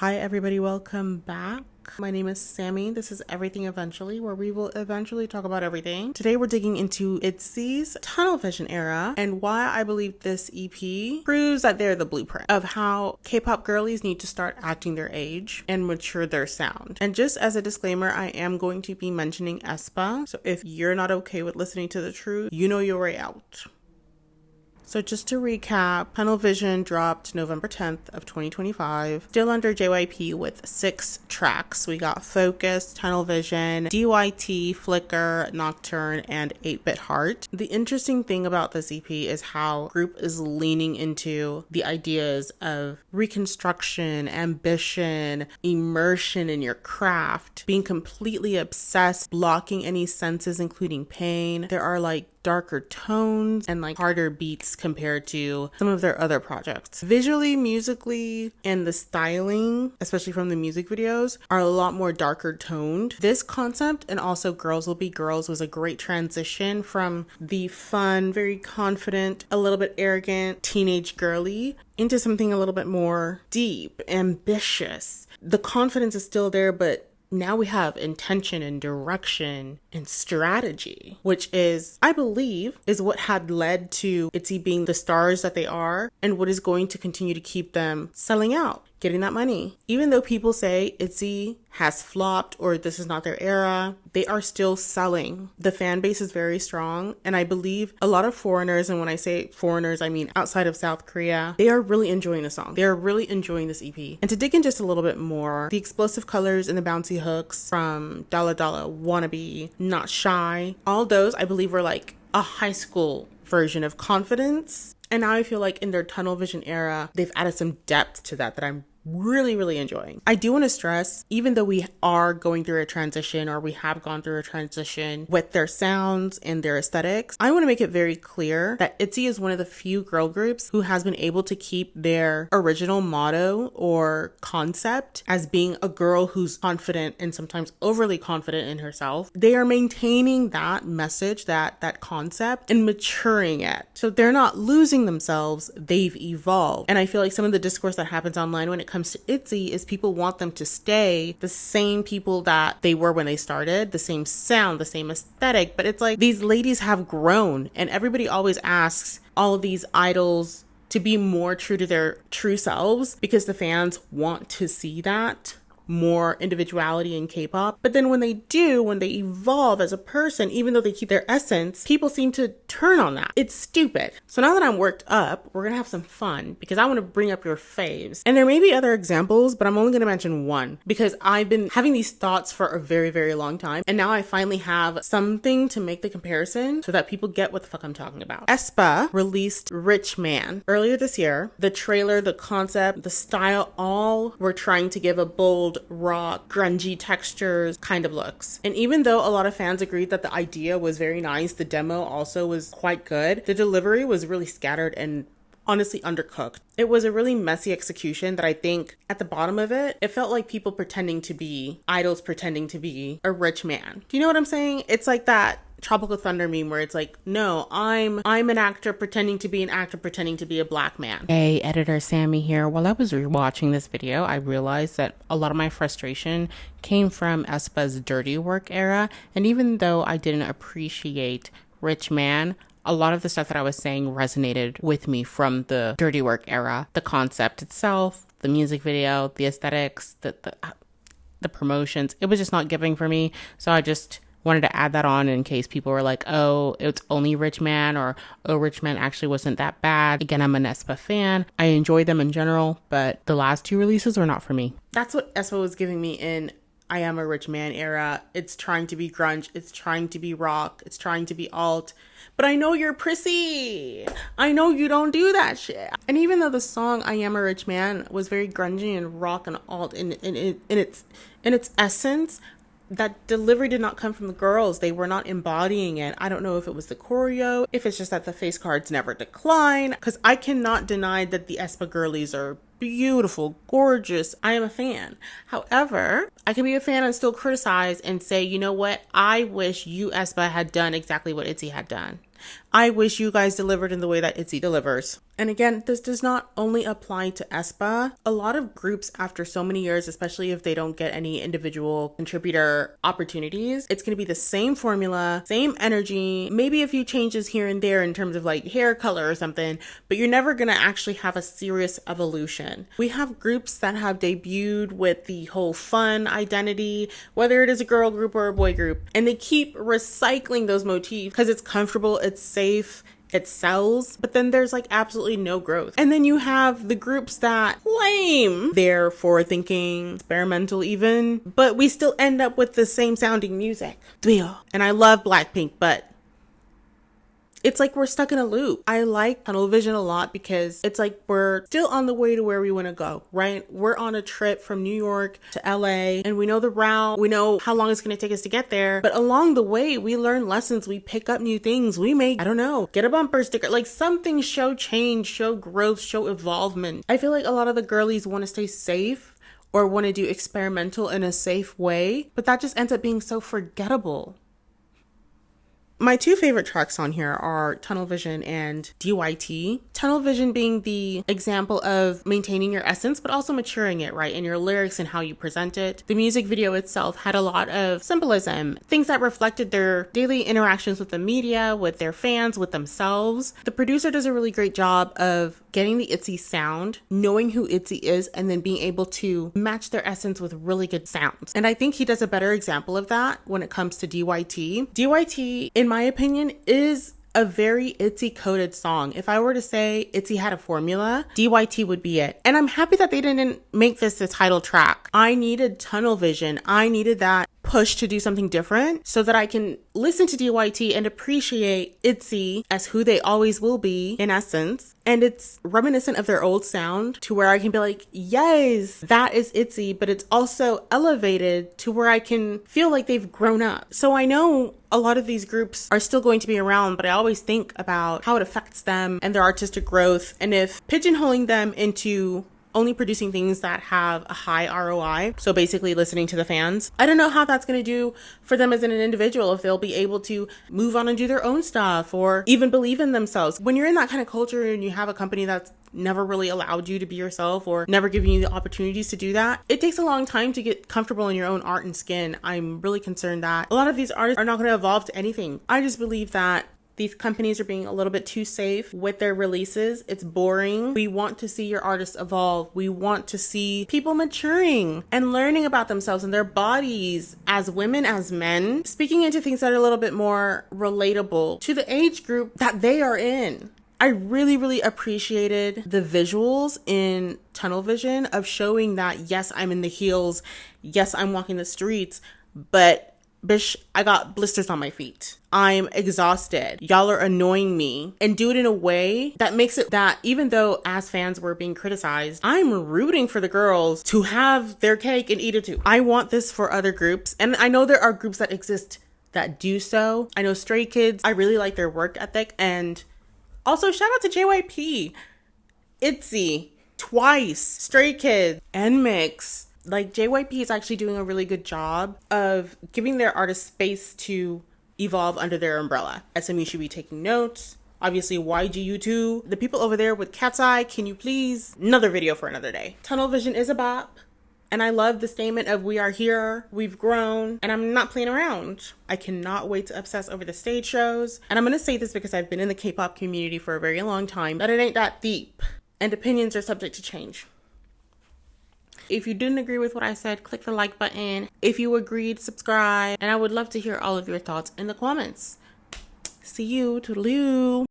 Hi everybody, welcome back. My name is Sammy. This is Everything Eventually, where we will eventually talk about everything. Today we're digging into ITZY's Tunnel Vision era and why I believe this EP proves that they're the blueprint of how K-pop girlies need to start acting their age and mature their sound. And just as a disclaimer, I am going to be mentioning aespa, so if you're not okay with listening to the truth, you know your way out. So just to recap, Tunnel Vision dropped November 10th of 2025, still under JYP with 6 tracks. We got Focus, Tunnel Vision, DYT, Flicker, Nocturne, and 8-Bit Heart. The interesting thing about this EP is how group is leaning into the ideas of reconstruction, ambition, immersion in your craft, being completely obsessed, blocking any senses including pain. There are darker tones and harder beats compared to some of their other projects. Visually, musically, and the styling, especially from the music videos, are a lot more darker toned. This concept, and also Girls Will Be Girls, was a great transition from the fun, very confident, a little bit arrogant, teenage girly into something a little bit more deep, ambitious. The confidence is still there, but now we have intention and direction and strategy, which is, I believe, is what had led to ITZY being the stars that they are and what is going to continue to keep them selling out, getting that money. Even though people say ITZY has flopped or this is not their era, they are still selling. The fan base is very strong, and I believe a lot of foreigners, and when I say foreigners, I mean outside of South Korea, they are really enjoying the song. They are really enjoying this EP. And to dig in just a little bit more, the explosive colors and the bouncy hooks from Dalla Dalla, Wannabe, Not Shy, all those I believe were a high school version of Confidence. And now I feel like in their Tunnel Vision era, they've added some depth to that I'm really enjoying. I do want to stress, even though we are going through a transition, or we have gone through a transition with their sounds and their aesthetics, I want to make it very clear that ITZY is one of the few girl groups who has been able to keep their original motto or concept as being a girl who's confident and sometimes overly confident in herself. They are maintaining that message, that concept, and maturing it. So they're not losing themselves, they've evolved. And I feel like some of the discourse that happens online when it comes to ITZY is people want them to stay the same people that they were when they started, the same sound, the same aesthetic, but it's these ladies have grown, and everybody always asks all of these idols to be more true to their true selves because the fans want to see that more individuality in K-pop. But then when they evolve as a person, even though they keep their essence, people seem to turn on that. It's stupid. So now that I'm worked up, we're gonna have some fun because I want to bring up your faves. And there may be other examples, but I'm only gonna mention one because I've been having these thoughts for a very long time, and now I finally have something to make the comparison so that people get what the fuck I'm talking about. aespa released Rich Man earlier this year. The trailer, the concept, the style, all were trying to give a bold, rock, grungy textures kind of looks. And even though a lot of fans agreed that the idea was very nice, the demo also was quite good, the delivery was really scattered and honestly undercooked. It was a really messy execution that I think at the bottom of it, it felt like people pretending to be idols, pretending to be a rich man. Do you know what I'm saying? It's like that Tropical Thunder meme where it's no, I'm an actor pretending to be an actor pretending to be a black man. Hey, editor Sammy here. While I was rewatching this video, I realized that a lot of my frustration came from aespa's Dirty Work era, and even though I didn't appreciate Rich Man, a lot of the stuff that I was saying resonated with me from the Dirty Work era. The concept itself, the music video, the aesthetics, the promotions, it was just not giving for me. So I just wanted to add that on in case people were oh, it's only Rich Man, or oh, Rich Man actually wasn't that bad. Again, I'm an aespa fan. I enjoy them in general, but the last 2 releases were not for me. That's what aespa was giving me in I Am a Rich Man era. It's trying to be grunge, it's trying to be rock, it's trying to be alt, but I know you're prissy. I know you don't do that shit. And even though the song I Am a Rich Man was very grungy and rock and alt in its essence, that delivery did not come from the girls. They were not embodying it. I don't know if it was the choreo, if it's just that the face cards never decline, because I cannot deny that the aespa girlies are beautiful, gorgeous. I am a fan. However, I can be a fan and still criticize and say, you know what? I wish you, aespa, had done exactly what ITZY had done. I wish you guys delivered in the way that ITZY delivers. And again, this does not only apply to aespa. A lot of groups, after so many years, especially if they don't get any individual contributor opportunities, it's going to be the same formula, same energy, maybe a few changes here and there in terms of like hair color or something, but you're never going to actually have a serious evolution. We have groups that have debuted with the whole fun identity, whether it is a girl group or a boy group, and they keep recycling those motifs because it's comfortable, it's safe, it sells, but then there's like absolutely no growth. And then you have the groups that claim they're forward thinking, experimental even, but we still end up with the same sounding music. And I love Blackpink, but it's like we're stuck in a loop. I like tunnel vision a lot because it's like we're still on the way to where we want to go, right? We're on a trip from New York to LA and we know the route, we know how long it's going to take us to get there. But along the way, we learn lessons, we pick up new things, we make, I don't know, get a bumper sticker, like something, show change, show growth, show evolvement. I feel like a lot of the girlies want to stay safe or want to do experimental in a safe way, but that just ends up being so forgettable. My two favorite tracks on here are Tunnel Vision and DYT. Tunnel Vision being the example of maintaining your essence, but also maturing it, right? In your lyrics and how you present it. The music video itself had a lot of symbolism, things that reflected their daily interactions with the media, with their fans, with themselves. The producer does a really great job of getting the ITZY sound, knowing who ITZY is, and then being able to match their essence with really good sounds. And I think he does a better example of that when it comes to DYT. DYT, in my opinion, is a very ITZY coded song. If I were to say ITZY had a formula, DYT would be it. And I'm happy that they didn't make this the title track. I needed tunnel vision. I needed that push to do something different so that I can listen to DYT and appreciate ITZY as who they always will be in essence. And it's reminiscent of their old sound to where I can be like, yes, that is ITZY, but it's also elevated to where I can feel like they've grown up. So I know a lot of these groups are still going to be around, but I always think about how it affects them and their artistic growth. And if pigeonholing them into only producing things that have a high ROI, so basically listening to the fans, I don't know how that's going to do for them as an individual, if they'll be able to move on and do their own stuff or even believe in themselves. When you're in that kind of culture and you have a company that's never really allowed you to be yourself or never giving you the opportunities to do that, it takes a long time to get comfortable in your own art and skin. I'm really concerned that a lot of these artists are not going to evolve to anything. I just believe that these companies are being a little bit too safe with their releases. It's boring. We want to see your artists evolve. We want to see people maturing and learning about themselves and their bodies as women, as men, speaking into things that are a little bit more relatable to the age group that they are in. I really, really appreciated the visuals in Tunnel Vision of showing that, yes, I'm in the heels. Yes, I'm walking the streets, but bish, I got blisters on my feet. I'm exhausted. Y'all are annoying me. And do it in a way that makes it that even though as fans we're being criticized, I'm rooting for the girls to have their cake and eat it too. I want this for other groups. And I know there are groups that exist that do so. I know Stray Kids, I really like their work ethic. And also shout out to JYP, ITZY, Twice, Stray Kids, and Mix. Like JYP is actually doing a really good job of giving their artists space to evolve under their umbrella. SMU should be taking notes. Obviously YG U2, the people over there with Cat's Eye, can you please? Another video for another day. Tunnel Vision is a bop. And I love the statement of we are here, we've grown, and I'm not playing around. I cannot wait to obsess over the stage shows. And I'm going to say this because I've been in the K-pop community for a very long time, that it ain't that deep. And opinions are subject to change. If you didn't agree with what I said, click the like button. If you agreed, subscribe. And I would love to hear all of your thoughts in the comments. See you. Toodaloo.